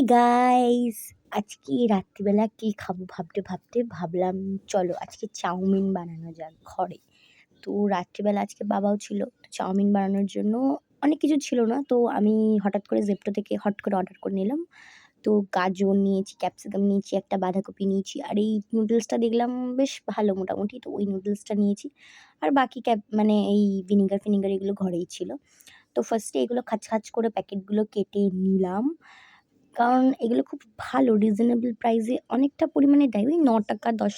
Guys, আজকে রাত্রিবেলা কি খাবো ভাবতে ভাবতে ভাবলাম চলো আজকে চাউমিন বানানো যাক ঘরে। তো রাত্রিবেলা আজকে বাবাও ছিল, তো চাউমিন বানানোর জন্য অনেক কিছু ছিল না, তো আমি হঠাৎ করে জেপ্টো থেকে হট করে অর্ডার করে নিলাম। তো গাজর নিয়েছি, ক্যাপসিকাম নিয়েছি, একটা বাঁধাকপি নিয়েছি, আর এই নুডলসটা দেখলাম বেশ ভালো মোটামুটি, তো ওই নুডলসটা নিয়েছি। আর বাকি মানে এই ভিনিগার ফিনিগার এগুলো ঘরেই ছিল। তো ফার্স্টে এগুলো খাঁচ খাঁচ করে প্যাকেটগুলো কেটে নিলাম, কারণ এগুলো খুব ভালো রিজনেবল প্রাইসে অনেকটা পরিমাণে দেয়। ওই ৳৯, ৳১০,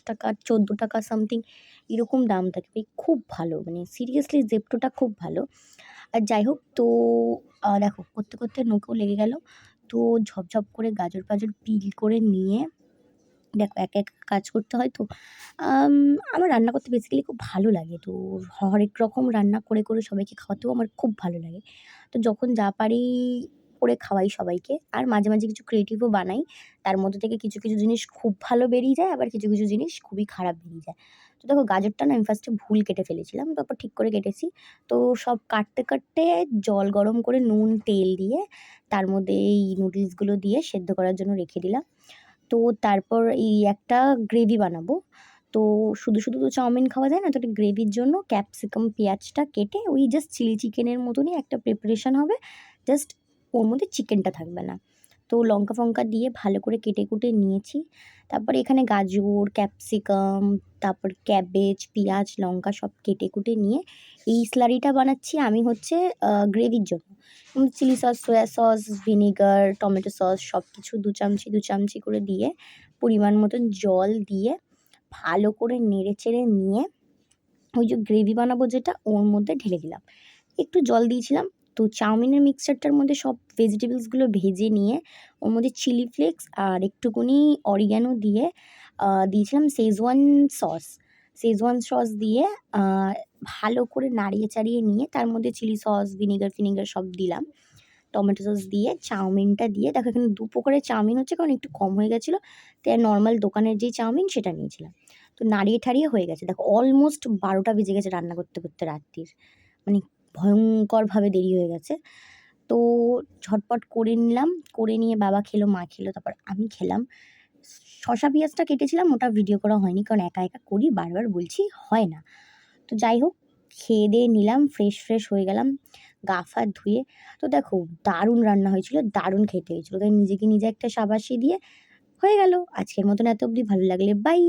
৳১৪ সামথিং এরকম দাম থাকে। ভাই খুব ভালো, মানে সিরিয়াসলি জেপ্টোটা খুব ভালো। আর যাই হোক, তো দেখো করতে করতে নখেও লেগে গেল। তো ঝপঝপ করে গাজর-ফাজর পিল করে নিয়ে, দেখো একা একা কাজ করতে হয় তো। আম আমার রান্না করতে বেসিক্যালি খুব ভালো লাগে। তো হরেক রকম রান্না করে করে সবাইকে খাওয়াতেও আমার খুব ভালো লাগে। তো যখন যা পারি করে খাওয়াই সবাইকে। আর মাঝে মাঝে কিছু ক্রিয়েটিভও বানাই। তার মধ্যে থেকে কিছু কিছু জিনিস খুব ভালো বেরিয়ে যায়, আবার কিছু কিছু জিনিস খুবই খারাপ বেরিয়ে যায়। তো দেখো গাজরটা না আমি ফার্স্টে ভুল কেটে ফেলেছিলাম, তারপর ঠিক করে কেটেছি। তো সব কাটতে কাটতে জল গরম করে নুন তেল দিয়ে তার মধ্যে এই নুডলসগুলো দিয়ে সেদ্ধ করার জন্য রেখে দিলাম। তো তারপর এই একটা গ্রেভি বানাবো। তো শুধু শুধু তো চাউমিন খাওয়া যায় না, তো একটা গ্রেভির জন্য ক্যাপসিকাম পেঁয়াজটা কেটে ওই জাস্ট চিলি চিকেনের মতনই একটা প্রিপারেশন হবে। জাস্ট ওর মধ্যে চিকেনটা থাকবে না। তো লঙ্কা ফঙ্কা দিয়ে ভালো করে কেটে কুটে নিয়েছি। তারপরে এখানে গাজর, ক্যাপসিকাম, তারপর ক্যাবেজ, পেঁয়াজ, লঙ্কা সব কেটে কুটে নিয়ে এই স্লারিটা বানাচ্ছি আমি হচ্ছে গ্রেভির জন্য। Chilli sauce, soya sauce, vinegar, tomato sauce সব কিছু ২ চামচি ২ চামচি করে দিয়ে পরিমাণ মতন জল দিয়ে ভালো করে নেড়েচেড়ে নিয়ে ওই যে গ্রেভি বানাবো যেটা ওর মধ্যে ঢেলে দিলাম। একটু জল দিয়েছিলাম। তো চাউমিনের মিক্সচারটার মধ্যে সব ভেজিটেবলসগুলো ভেজে নিয়ে ওর মধ্যে চিলি ফ্লেক্স আর একটুকুনি অরিগ্যানো দিয়ে দিয়েছিলাম শেজওয়ান সস। শেজওয়ান সস দিয়ে আ ভালো করে নাড়িয়ে চাড়িয়ে নিয়ে তার মধ্যে চিলি সস, ভিনেগার ফিনেগার সব দিলাম। টমেটো সস দিয়ে চাউমিনটা দিয়ে দেখো এখানে ২ প্রকারের চাউমিন হচ্ছে, কারণ একটু কম হয়ে গেছিলো। তাই নরমাল দোকানের যেই চাউমিন সেটা নিয়েছিলাম। তো নাড়িয়ে ঠাড়িয়ে হয়ে গেছে। দেখো অলমোস্ট ১২টা বেজে গেছে রান্না করতে করতে রাত্রির। মানে ভয়ঙ্করভাবে দেরি হয়ে গেছে। তো ঝটপট করে নিলাম। করে নিয়ে বাবা খেলো, মা খেলো, তারপর আমি খেলাম। শসা পেঁয়াজটা কেটেছিলাম, ওটা ভিডিও করা হয়নি, কারণ একা একা করি, বারবার বলছি হয় না। তো যাই হোক, খেয়ে দেয়ে নিলাম, ফ্রেশ হয়ে গেলাম গা ফা ধুয়ে। তো দেখো দারুণ রান্না হয়েছিল, দারুণ খেতে হয়েছিল। তাই নিজেকে নিজে একটা শাবাশি দিয়ে হয়ে গেল। আজকের মতন এত অবধি। ভালো লাগলে বাই।